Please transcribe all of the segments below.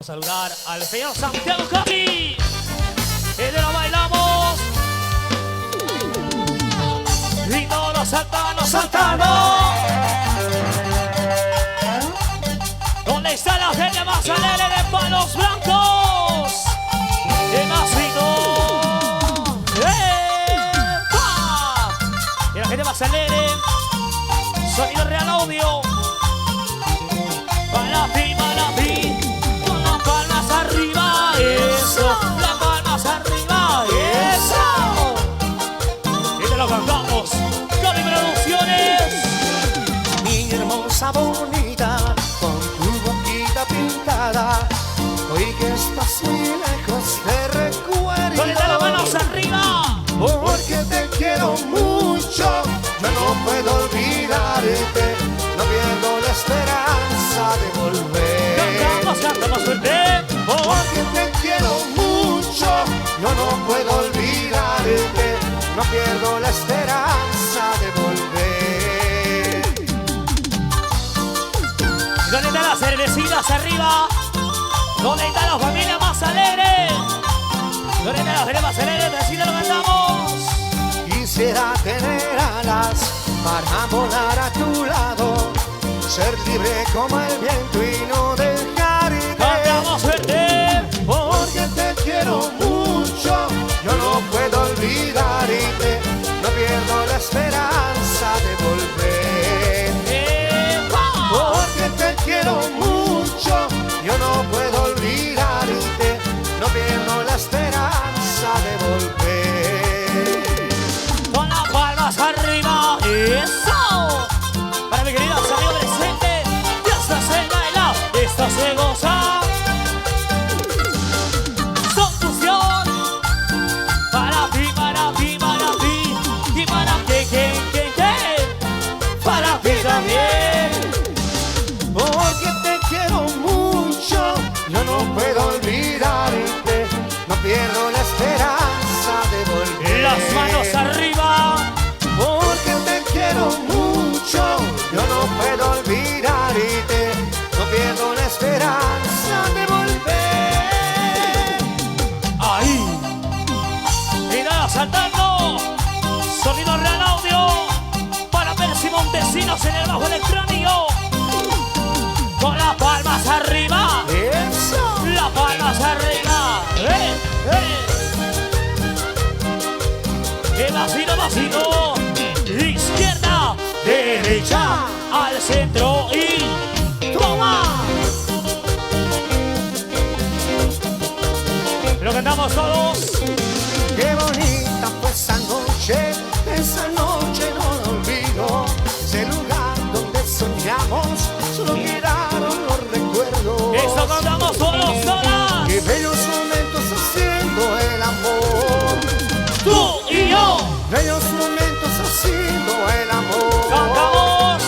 Saludar al señor Santiago Cami. Y de lo bailamos. Y todos saltando, saltando. ¿Dónde está la gente más alegre de Palos Blancos? El masito. ¡Epa! Y la gente más alegre. Sonido Real Audio. Para ti, para ti. Con las palmas arriba. Eso. Las palmas arriba. Eso. Y te lo cantamos. Cami Producciones. Niña hermosa, bonita, con tu boquita pintada. Hoy que estás muy lejos te recuerdo. Con las manos arriba. Porque te quiero mucho, yo no puedo olvidarte. No pierdo la esperanza de volver. Cantamos fuerte. Porque te quiero mucho, yo no puedo olvidarte. No pierdo la esperanza de volver. ¿Dónde están las cervecitas arriba? ¿Dónde están las familias más alegres? ¿Dónde están las familias más alegres? Así lo cantamos. Quisiera tener alas para volar a tu lado, ser libre como el viento y no dejarte. Cantamos fuerte. Porque te quiero mucho, yo no puedo olvidarte. No pierdo la esperanza de volver. Porque te quiero mucho, yo no puedo olvidarte. No pierdo la esperanza de volver. Con las palmas arriba. Eso. Para mi querido amigo presente. Y hasta se baila. Esto se goza. Son fusión. Para ti, para ti, para ti. Y para que. Para ti también. Porque te quiero mucho, yo no puedo olvidarte. No pierdo la esperanza de volver. Las manos arriba. Porque te quiero mucho, yo no puedo olvidarte. No pierdo la esperanza de volver. Ahí. Y nada, saltando. Sonido Real Audio. Para Percy Montesinos en el bajo electrónico. Con las palmas arriba. Eso. Las palmas arriba. El vacío. Izquierda, derecha, al centro y toma. Lo cantamos todos. Qué bonita fue esa noche no la olvido. Ese lugar donde soñamos, solo quedaron los recuerdos. Eso cantamos todos, todas. Qué bellos momentos haciendo el amor. Tú y yo. Bellos momentos haciendo el amor. Cantamos.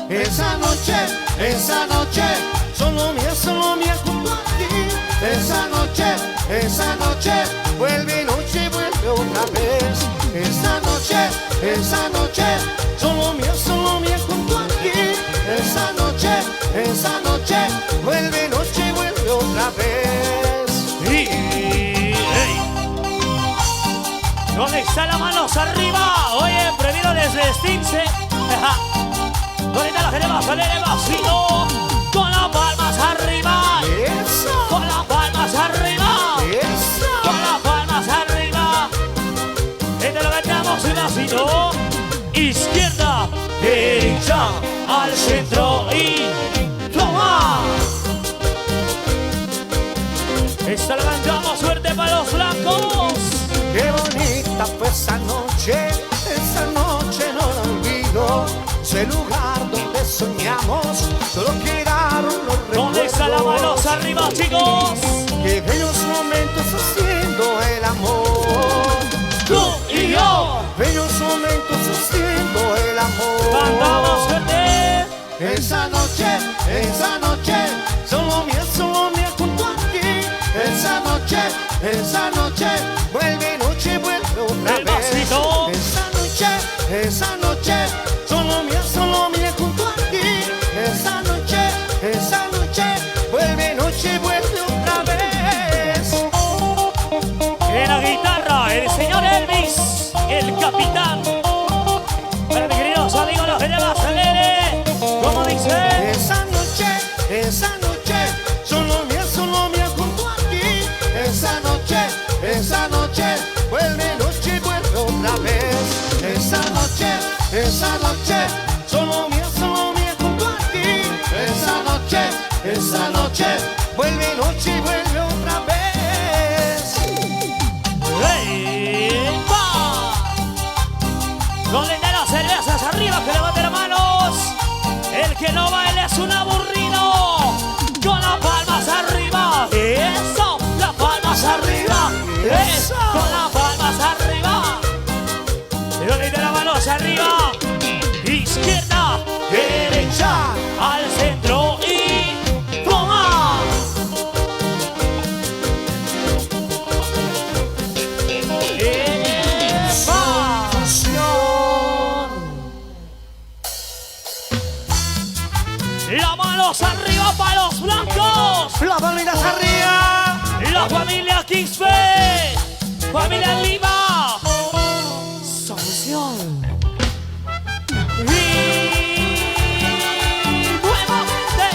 Esa noche, solo mía junto a ti. Esa noche, vuelve noche, vuelve otra vez. Esa noche, solo mía junto a ti. Esa noche, vuelve noche, vuelve otra vez. ¿Dónde están las manos arriba? Oye, prohibido desvestirse. ¿Dónde está la gente más alegre, vacío? Con las palmas arriba. Eso. Con las palmas arriba. Eso. Con las palmas arriba. Este lo cantamos y vacío. Izquierda, derecha, al centro y toma. Esta lo cantamos fuerte para los blancos. Qué bonita fue esa noche no la olvido. Ese lugar donde soñamos, solo quedaron los recuerdos. ¿Dónde están las manos arriba, chicos? Qué bellos momentos haciendo el amor. Tú y yo. Bellos momentos haciendo el amor. Cantamos fuerte. Esa noche, solo mía junto a ti. Esa noche, vuelve noche, vuelve otra El vez. vasito. Esa noche, solo mía junto a ti. Esa noche, vuelve noche, vuelve vuelve noche y vuelve otra vez. ¡Epa! Con las cervezas arriba, que levante las manos. El que no baile es un aburrido. Con las palmas arriba. Eso, las palmas arriba. Eso, con las palmas arriba. Levante las manos arriba. Izquierda, derecha, al centro y toma. Las manos arriba para los blancos. Las manitas arriba. La familia Quispe. Familia Lima. Solución. Y nuevamente.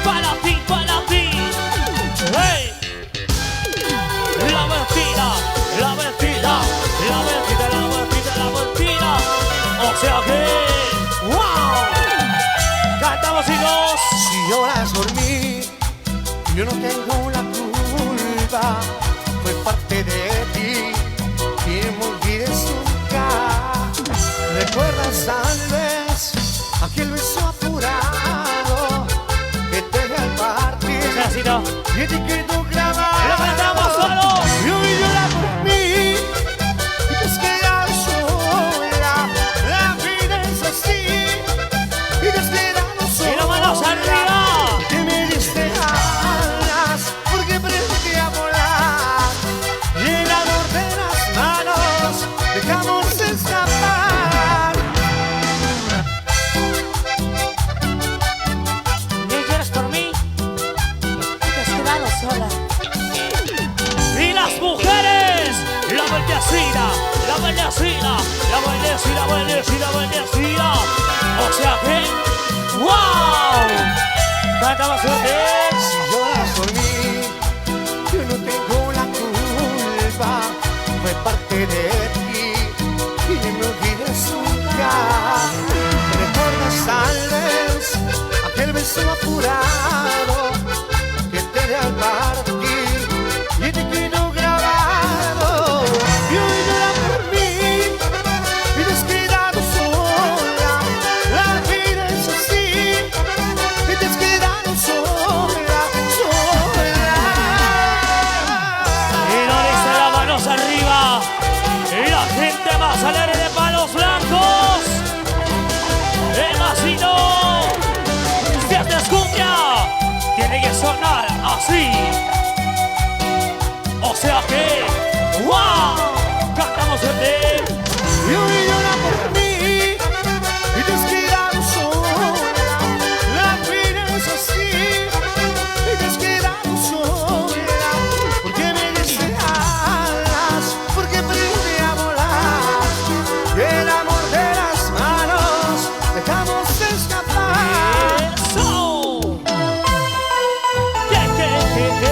Para ti, para ti. Hey. La mentira, la mentira, la mentira, la mentira, la mentira. O sea que, wow. Cantamos hijos. Si lloras por mí, yo no tengo la culpa. Fue parte de ti y no me olvides nunca. ¿Recuerdas tal vez aquel beso apurado que te di al partir? Necesito. Y etiquetó grabado. Lo cantamos solos. Y hoy llora por mí y te has quedado sola. La vida es así y te has quedado sola. Y las manos arriba. Que me diste alas porque aprendí a volar. Y el amor de las manos dejamos escapar. Y lloras por mí y te has quedado sola. Y las mujeres, la bellecina, la bellecina, la bellecina, la bellecina, la bellecina. O sea que, wow. Cantamos juntos. Si lloras por mí, yo no tengo la culpa. Fue parte de ti y no me olvides nunca. ¿Recuerdas tal vez aquel beso apurado que te di al partir y te quedó grabado? Y hoy llora por mí y te has quedado sola. La vida es así y te has quedado sola, sola. Y no dice las manos arriba. Y la gente va a salir de palos blancos. El vacino. Si es cumbia, tiene que sonar así. O sea que, wow. Cantamos el de. Y hoy llora por mí y te has quedado sola. La vida es así y te has quedado sola. Porque me diste alas, porque aprendí a volar. Y el amor de las manos dejamos escapar. Eso. Que,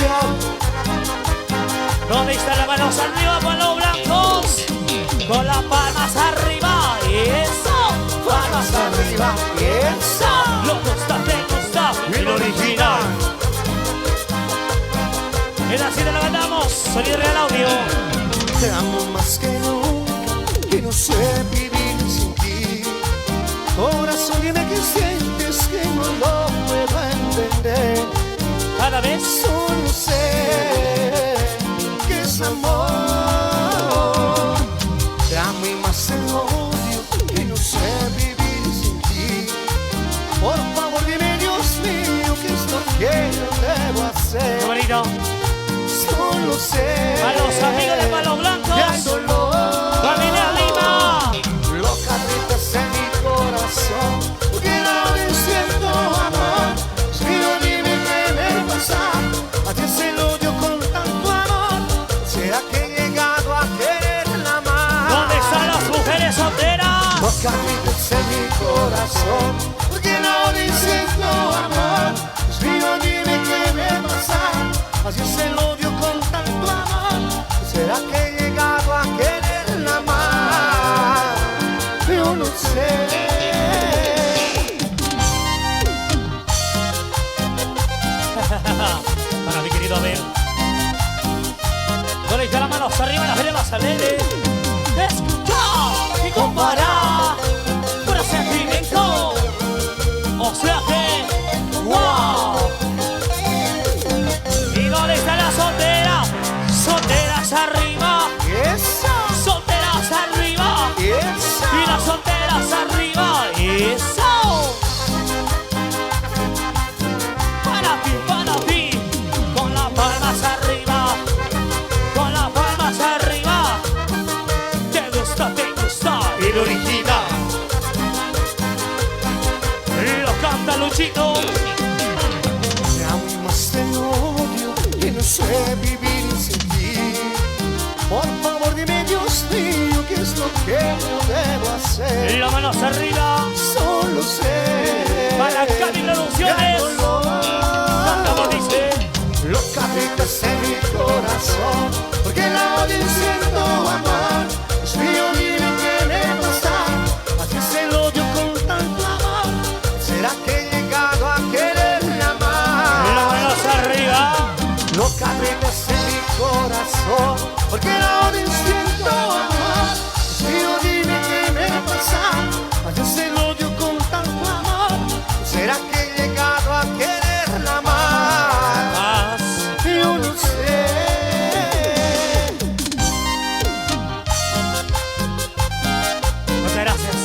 ilusión. ¿Dónde están las manos arriba con los blancos? Con las palmas arriba. Eso. Palmas arriba, y eso. Lo gusta, te gusta. El original. Es así te la cantamos. Sonido real audio. Te amo más que nunca y no sé vivir sin ti. Corazón, dime que sientes que no lo puedo entender. Cada vez. Solo sé que es amor. Te amo y más te odio y no sé vivir sin ti. Por favor dime, Dios mío, qué es lo que yo debo hacer. Qué bonito. Solo sé. A los amigos de Palos Blancos. Ya solo. Familia Lima. Loca gritas en mi corazón, porque no me siento amor. Escribo, dime qué me pasa. A ti se lo dio con tanto amor. ¿Será que he llegado a quererla más? ¿Dónde están las mujeres solteras? Loca gritas en mi corazón, porque no me siento amor. Escribo, dime qué me pasa. A ti se lo dio con tanto amor. ¿Será que he llegado a quererla más? Yo no sé. Para mi querido Abel. ¿Dónde están las manos arriba? Las velas alegres. Escuchar y comparar. Puro sentimiento. O sea que, wow. ¿Y dónde están las solteras? Solteras arriba. Eso, Solteras arriba. eso. Y las solteras arriba. Eso. Para ti. Con las palmas arriba. Con las palmas arriba. Te gusta. El original. Y lo canta Luchito. Te amo y más te odio y no sé vivir sin ti. Por favor dime, Dios mío, qué es lo que yo debo hacer. Las manos arriba. Solo sé. Para Cami Producciones. Cantamos, dice. Loca gritas en mi corazón, porque la odio y siento amor. Es mío, dime qué me pasa. A ti se lo dio con tanto amor. ¿Será que he llegado a quererla más? Las manos arriba. Loca gritas en mi corazón, porque la odio y siento amor. Es mío, dime qué me pasa. A ti se lo dio con tanto amor. ¿Será que he llegado a quererla más? Yo no sé. Muchas gracias.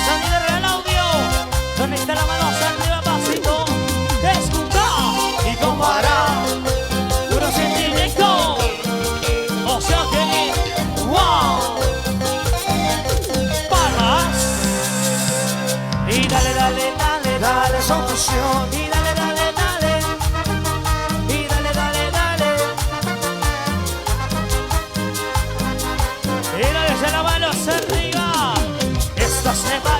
Sonido real audio. ¿Dónde está la mano arriba, pasito? Escuchar y comparar. Puro sentimiento. O sea que, wow. Palmas. Y dale. Dale solución. Y dale. Y dale. Y dale, se la mano arriba. Esto se va.